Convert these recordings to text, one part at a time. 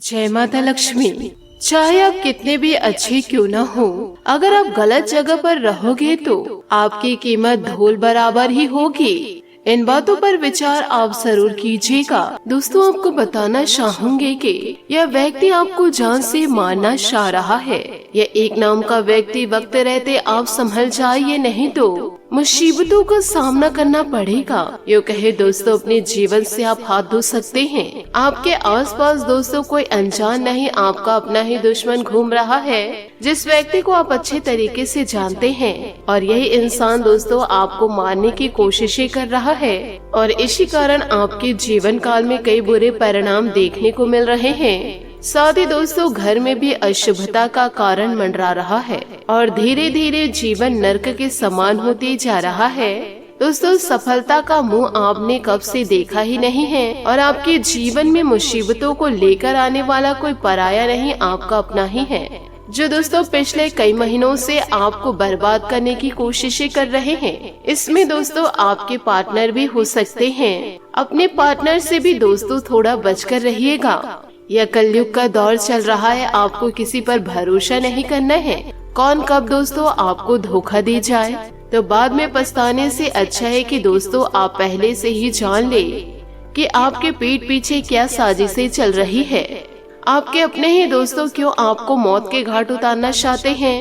जय माता लक्ष्मी। चाहे आप कितने भी अच्छे क्यों न हो, अगर आप गलत जगह पर रहोगे तो आपकी कीमत धूल बराबर ही होगी। इन बातों पर विचार आप जरूर कीजिएगा। दोस्तों, आपको बताना चाहूंगे कि यह व्यक्ति आपको जान से मारना चाह रहा है। यह एक नाम का व्यक्ति वक्त रहते आप संभल जाइए, नहीं तो मुसीबतों का सामना करना पड़ेगा। यो कहे दोस्तों, अपने जीवन से आप हाथ धो सकते हैं। आपके आसपास दोस्तों कोई अनजान नहीं, आपका अपना ही दुश्मन घूम रहा है, जिस व्यक्ति को आप अच्छे तरीके से जानते हैं। और यही इंसान दोस्तों आपको मारने की कोशिशें कर रहा है और इसी कारण आपके जीवन काल में कई बुरे परिणाम देखने को मिल रहे हैं। साथ ही दोस्तों घर में भी अशुभता का कारण मंडरा रहा है और धीरे धीरे जीवन नर्क के समान होते जा रहा है। दोस्तों, सफलता का मुंह आपने कब से देखा ही नहीं है और आपके जीवन में मुसीबतों को लेकर आने वाला कोई पराया नहीं, आपका अपना ही है, जो दोस्तों पिछले कई महीनों से आपको बर्बाद करने की कोशिशें कर रहे हैं। इसमें दोस्तों आपके पार्टनर भी हो सकते हैं। अपने पार्टनर से भी दोस्तों थोड़ा बचकर रहिएगा। यह कलयुग का दौर चल रहा है, आपको किसी पर भरोसा नहीं करना है। कौन कब दोस्तों आपको धोखा दे जाए तो बाद में पछताने से अच्छा है कि दोस्तों आप पहले से ही जान ले कि आपके पीठ पीछे क्या साजिशें चल रही है। आपके अपने ही दोस्तों क्यों आपको मौत के घाट उतारना चाहते हैं।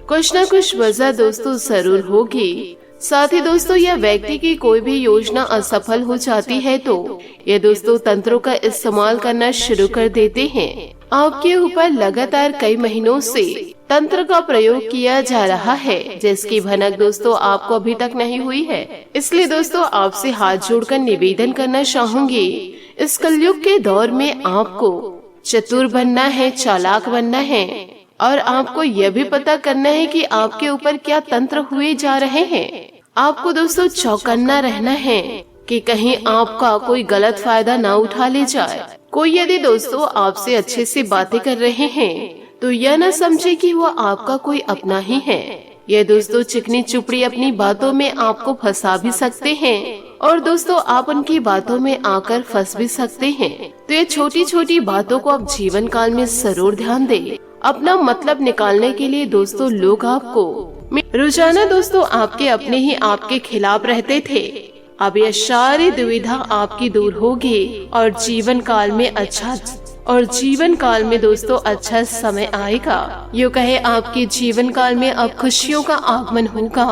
कुछ न कुछ वजह दोस्तों जरूर होगी। साथ ही दोस्तों यह व्यक्ति की कोई भी योजना असफल हो जाती है तो ये दोस्तों तंत्रों का इस्तेमाल करना शुरू कर देते हैं। आपके ऊपर लगातार कई महीनों से तंत्र का प्रयोग किया जा रहा है, जिसकी भनक दोस्तों आपको अभी तक नहीं हुई है। इसलिए दोस्तों आपसे हाथ जोड़कर निवेदन करना चाहूंगी, इस कलयुग के दौर में आपको चतुर बनना है, चालाक बनना है और आपको यह भी पता करना है कि आपके ऊपर क्या तंत्र हुए जा रहे हैं। आपको दोस्तों चौकन्ना रहना है कि कहीं आपका कोई गलत फायदा ना उठा ले जाए। कोई यदि दोस्तों आपसे अच्छे से बातें कर रहे हैं तो यह न समझे कि वो आपका कोई अपना ही है। यह दोस्तों चिकनी चुपड़ी अपनी बातों में आपको फंसा भी सकते हैं और दोस्तों आप उनकी बातों में आकर फंस भी सकते हैं। तो ये छोटी छोटी बातों को आप जीवन काल में जरूर ध्यान दें। अपना मतलब निकालने के लिए दोस्तों लोग आपको रोजाना दोस्तों आपके अपने ही आपके खिलाफ रहते थे। अब यह सारी दुविधा आपकी दूर होगी और जीवन काल में दोस्तों अच्छा समय आएगा। यूँ कहे आपके जीवन काल में अब खुशियों का आगमन होगा,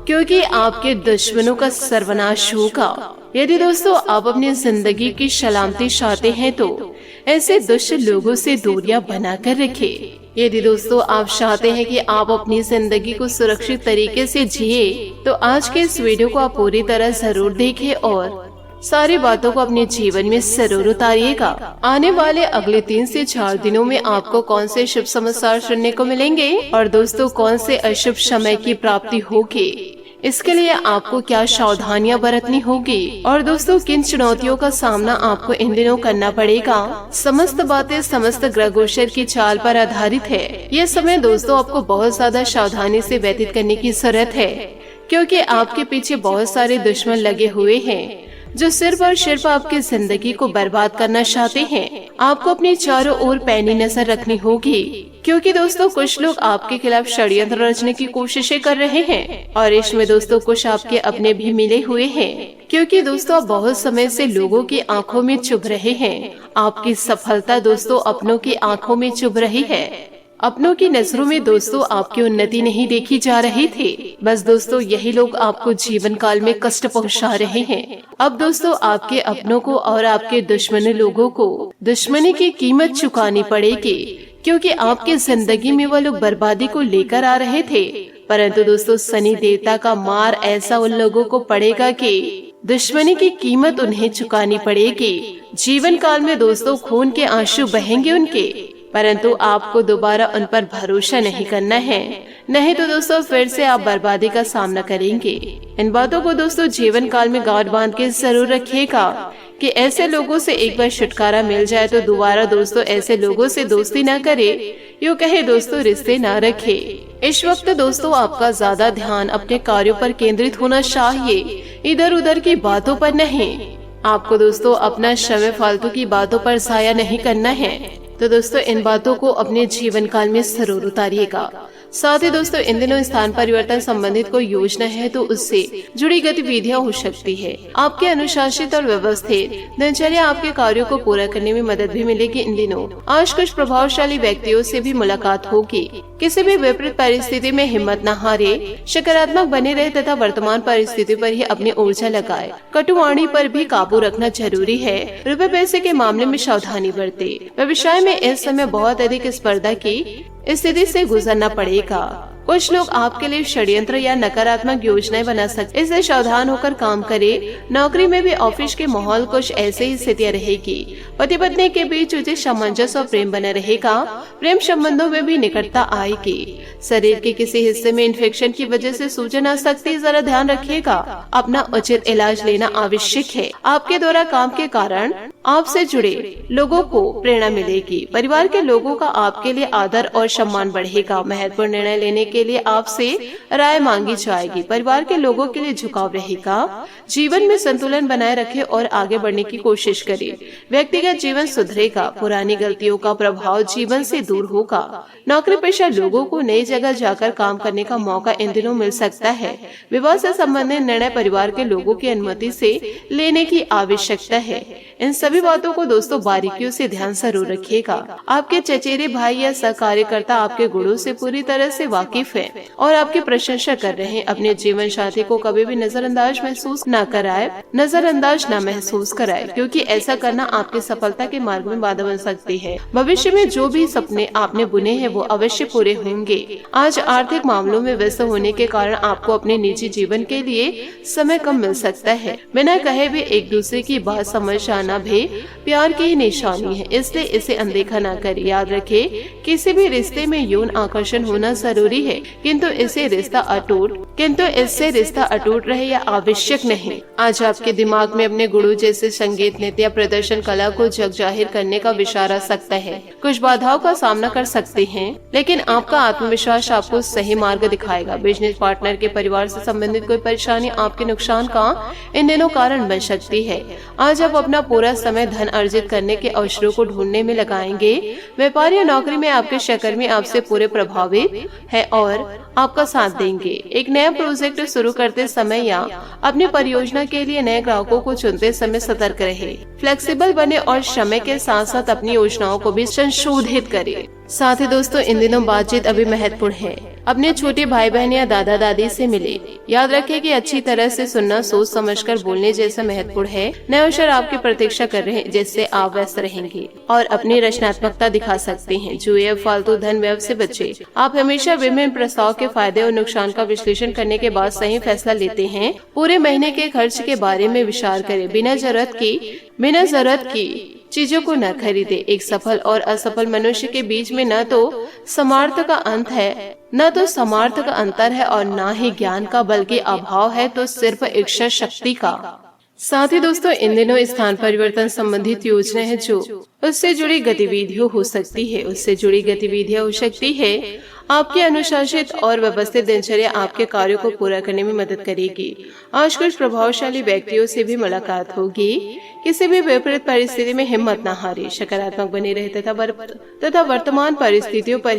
क्योंकि आपके दुश्मनों का सर्वनाश होगा। यदि दोस्तों आप अपनी जिंदगी की सलामती चाहते हैं तो ऐसे दुष्ट लोगों से दूरियां बनाकर रखें। यदि दोस्तों आप चाहते हैं कि आप अपनी जिंदगी को सुरक्षित तरीके से जिए तो आज के इस वीडियो को आप पूरी तरह जरूर देखें और सारी बातों को अपने जीवन में जरूर उतारिएगा। आने वाले अगले 3 से 4 दिनों में आपको कौन से शुभ समाचार सुनने को मिलेंगे और दोस्तों कौन से अशुभ समय की प्राप्ति होगी, इसके लिए आपको क्या सावधानियां बरतनी होगी और दोस्तों किन चुनौतियों का सामना आपको इन दिनों करना पड़ेगा। समस्त बातें समस्त ग्रह गोचर की चाल पर आधारित है। यह समय दोस्तों आपको बहुत ज्यादा सावधानी से व्यतीत करने की जरूरत है, क्योंकि आपके पीछे बहुत सारे दुश्मन लगे हुए हैं जो सिर्फ और सिर्फ आपकी जिंदगी को बर्बाद करना चाहते हैं। आपको अपनी चारों ओर पैनी नजर रखनी होगी, क्योंकि दोस्तों कुछ लोग आपके खिलाफ षड्यंत्र रचने की कोशिशें कर रहे हैं और इसमें दोस्तों कुछ आपके अपने भी मिले हुए हैं, क्योंकि दोस्तों आप बहुत समय से लोगों की आंखों में चुभ रहे हैं। आपकी सफलता दोस्तों अपनों की आंखों में चुभ रही है। अपनों की नजरों में दोस्तों आपकी उन्नति नहीं देखी जा रही थी। बस दोस्तों यही लोग आपको जीवन काल में कष्ट पहुंचा रहे हैं। अब दोस्तों आपके अपनों को और आपके दुश्मनी लोगों को दुश्मनी की कीमत चुकानी पड़ेगी, क्योंकि आपकी जिंदगी में वो लोग बर्बादी को लेकर आ रहे थे। परंतु दोस्तों शनि देवता का मार ऐसा उन लोगों को पड़ेगा कि दुश्मनी की कीमत उन्हें चुकानी पड़ेगी। जीवन काल में दोस्तों खून के आंसू बहेंगे उनके, परंतु आपको दोबारा उन पर भरोसा नहीं करना है, नहीं तो दोस्तों फिर से आप बर्बादी का सामना करेंगे। इन बातों को दोस्तों जीवन काल में गांठ बांध के जरूर रखिएगा कि ऐसे लोगों से एक बार छुटकारा मिल जाए तो दोबारा दोस्तों ऐसे लोगों से दोस्ती न करे, यूँ कहे दोस्तों रिश्ते न रखे। इस वक्त दोस्तों आपका ज्यादा ध्यान अपने कार्यों पर केंद्रित होना चाहिए, इधर उधर की बातों पर नहीं। आपको दोस्तों अपना समय फालतू की बातों पर जाया नहीं करना है। तो दोस्तों इन बातों को अपने जीवन काल में जरूर उतारिएगा। साथ ही दोस्तों इन दिनों स्थान परिवर्तन संबंधित कोई योजना है तो उससे जुड़ी गतिविधियां हो सकती है। आपके अनुशासित और व्यवस्थित दिनचर्या आपके कार्यों को पूरा करने में मदद भी मिलेगी। इन दिनों आज कुछ प्रभावशाली व्यक्तियों से भी मुलाकात होगी। किसी भी विपरीत परिस्थिति में हिम्मत न हारे, सकारात्मक बने रहे तथा वर्तमान परिस्थिति पर ही अपनी ऊर्जा लगाए। कटुवाणी पर भी काबू रखना जरूरी है। रुपए पैसे के मामले में सावधानी बरते। व्यवसाय में इस समय बहुत अधिक स्पर्धा की स्थिति से गुजरना पड़ेगा। कुछ लोग आपके लिए षड्यंत्र या नकारात्मक योजनाएं बना सकते, इसलिए सावधान होकर काम करें। नौकरी में भी ऑफिस के माहौल कुछ ऐसे ही स्थितियां रहेगी। पति पत्नी के बीच उचित सामंजस्य और प्रेम बना रहेगा। प्रेम संबंधों में भी निकटता आएगी। शरीर के किसी हिस्से में इन्फेक्शन की वजह से सूजन आ सकती है, जरा ध्यान रखिएगा। अपना उचित इलाज लेना आवश्यक है। आपके द्वारा काम के कारण आपसे जुड़े लोगों को प्रेरणा मिलेगी। परिवार के लोगों का आपके लिए आदर और सम्मान बढ़ेगा। महत्वपूर्ण निर्णय लेने के लिए आपसे राय मांगी जाएगी। परिवार के लोगों के लिए झुकाव रहेगा। जीवन में संतुलन बनाए रखें और आगे बढ़ने की कोशिश करें। व्यक्तिगत जीवन सुधरेगा। पुरानी गलतियों का प्रभाव जीवन से दूर होगा। नौकरी पेशा लोगों को नई जगह जाकर काम करने का मौका इन दिनों मिल सकता है। विवाह से संबंधित निर्णय परिवार के लोगों की अनुमति से लेने की आवश्यकता है। इन सभी बातों को दोस्तों बारीकियों से ध्यान जरूर रखिएगा। आपके चचेरे भाई या सहकार्यकर्ता आपके गुणों से पूरी तरह से वाकिफ है और आपकी प्रशंसा कर रहे हैं। अपने जीवन साथी को कभी भी नजरअंदाज महसूस कराए, क्योंकि ऐसा करना आपकी सफलता के मार्ग में बाधा बन सकती है। भविष्य में जो भी सपने आपने बुने हैं वो अवश्य पूरे होंगे। आज आर्थिक मामलों में व्यस्त होने के कारण आपको अपने निजी जीवन के लिए समय कम मिल सकता है। बिना कहे भी एक दूसरे की बात समझ जाना भी प्यार की निशानी है, इसलिए इसे अनदेखा न करें। याद रखें, किसी भी रिश्ते में यौन आकर्षण होना जरूरी है, किंतु इससे रिश्ता अटूट रहे या आवश्यक नहीं। आज आपके दिमाग में अपने गुणों जैसे संगीत, नृत्य या प्रदर्शन कला को जग जाहिर करने का विचार आ सकता है। कुछ बाधाओं का सामना कर सकते हैं, लेकिन आपका आत्मविश्वास आपको सही मार्ग दिखाएगा। बिजनेस पार्टनर के परिवार से संबंधित कोई परेशानी आपके नुकसान का इन दिनों कारण बन सकती है। आज आप अपना पूरा समय धन अर्जित करने के अवसरों को ढूंढने में लगाएंगे। व्यापार या नौकरी में आपके सहकर्मी आपसे पूरे प्रभावित है और आपका साथ देंगे। एक नया प्रोजेक्ट शुरू करते समय या अपनी परियोजना के लिए नए ग्राहकों को चुनते समय सतर्क रहे। फ्लेक्सिबल बने और समय के साथ साथ अपनी योजनाओं को भी संशोधित करें। साथ ही दोस्तों इन दिनों बातचीत अभी महत्वपूर्ण है। अपने छोटे भाई बहन या दादा दादी से मिले। याद रखें कि अच्छी तरह से सुनना सोच समझकर बोलने जैसा महत्वपूर्ण है। नए अवसर आपकी प्रतीक्षा कर रहे हैं, जिससे आप व्यस्त रहेंगे और अपनी रचनात्मकता दिखा सकते हैं। जुए, फालतू धन व्यय से बचे। आप हमेशा विभिन्न प्रस्ताव के फायदे और नुकसान का विश्लेषण करने के बाद सही फैसला लेते हैं। पूरे महीने के खर्च के बारे में विचार करें। बिना जरूरत की चीजों को न खरीदे। एक सफल और असफल मनुष्य के बीच में न तो सामर्थ्य का अंतर है और न ही ज्ञान का, बल्कि अभाव है तो सिर्फ इच्छा शक्ति का। साथ ही दोस्तों इन दिनों स्थान परिवर्तन संबंधित योजना है जो उससे जुड़ी गतिविधियां हो सकती है। आपकी अनुशासित और व्यवस्थित दिनचर्या आपके कार्यों को पूरा करने में मदद करेगी। आज कुछ प्रभावशाली व्यक्तियों से भी मुलाकात होगी। किसी भी विपरीत परिस्थिति में हिम्मत न हारे, सकारात्मक बने रहे तथा वर्तमान परिस्थितियों पर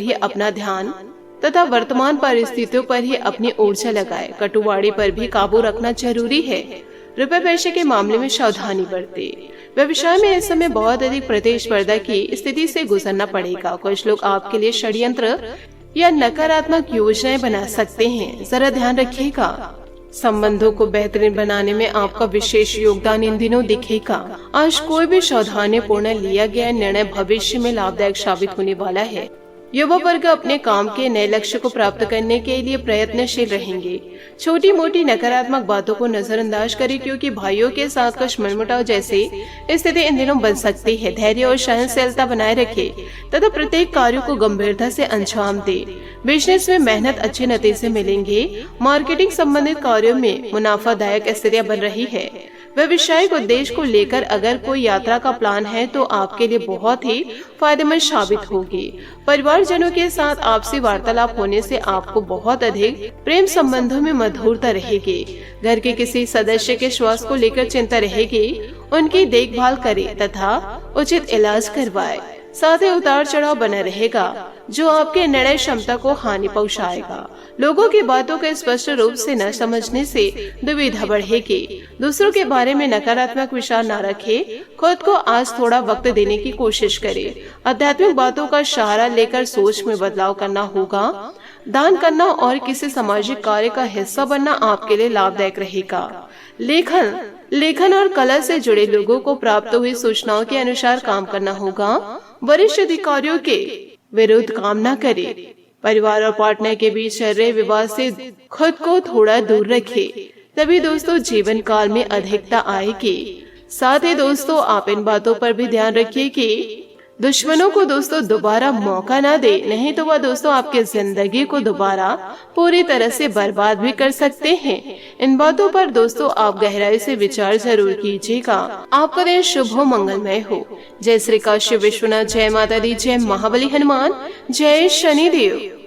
ही अपनी ऊर्जा लगाए। कटुवाणी पर भी काबू रखना जरूरी है। रुपए पैसे के मामले में सावधानी बरते। व्यवसाय में इस समय बहुत अधिक प्रतिस्पर्धा की स्थिति से गुजरना पड़ेगा। कुछ लोग आपके लिए षड्यंत्र या नकारात्मक योजनाएं बना सकते हैं, जरा ध्यान रखिएगा। संबंधों को बेहतरीन बनाने में आपका विशेष योगदान इन दिनों दिखेगा। आज कोई भी सावधानीपूर्ण लिया गया निर्णय भविष्य में लाभदायक साबित होने वाला है। युवा वर्ग अपने काम के नए लक्ष्य को प्राप्त करने के लिए प्रयत्नशील रहेंगे। छोटी मोटी नकारात्मक बातों को नजरअंदाज करें, क्योंकि भाइयों के साथ कुछ मनमुटाव जैसी स्थिति इन दिनों बन सकती है। धैर्य और सहनशीलता बनाए रखें तथा प्रत्येक कार्य को गंभीरता से अंजाम दे। बिजनेस में मेहनत अच्छे नतीजे मिलेंगे। मार्केटिंग संबंधित कार्यों में मुनाफादायक स्थितियां बन रही है। व्यवसायिक उद्देश्य को लेकर अगर कोई यात्रा का प्लान है तो आपके लिए बहुत ही फायदेमंद साबित होगी। परिवारजनों के साथ आपसी वार्तालाप होने से आपको बहुत अधिक प्रेम संबंधों में मधुरता रहेगी। घर के किसी सदस्य के स्वास्थ्य को लेकर चिंता रहेगी। उनकी देखभाल करें तथा उचित इलाज करवाएं। साथ ही उतार चढ़ाव बना रहेगा जो आपके निर्णय क्षमता को हानि पहुंचाएगा। लोगों की बातों को स्पष्ट रूप से न समझने से दुविधा बढ़ेगी। दूसरों के बारे में नकारात्मक विचार न रखें। खुद को आज थोड़ा वक्त देने की कोशिश करें। आध्यात्मिक बातों का सहारा लेकर सोच में बदलाव करना होगा। दान करना और किसी सामाजिक कार्य का हिस्सा बनना आपके लिए लाभदायक रहेगा। लेखन और कला से जुड़े लोगों को प्राप्त हुई सूचनाओं के अनुसार काम करना होगा। वरिष्ठ अधिकारियों के विरुद्ध काम न करें। परिवार और पार्टनर के बीच चल रहे विवाद से खुद को थोड़ा दूर रखें, तभी दोस्तों जीवन काल में अधिकता आएगी। साथ ही दोस्तों आप इन बातों पर भी ध्यान रखिए कि दुश्मनों को दोस्तों दोबारा मौका ना दे, नहीं तो वह दोस्तों आपके जिंदगी को दोबारा पूरी तरह से बर्बाद भी कर सकते हैं। इन बातों पर दोस्तों आप गहराई से विचार जरूर कीजिएगा। आपका दिन शुभ हो, मंगलमय हो। जय श्री काशी विश्वनाथ, जय माता दी, जय महाबली हनुमान, जय शनिदेव।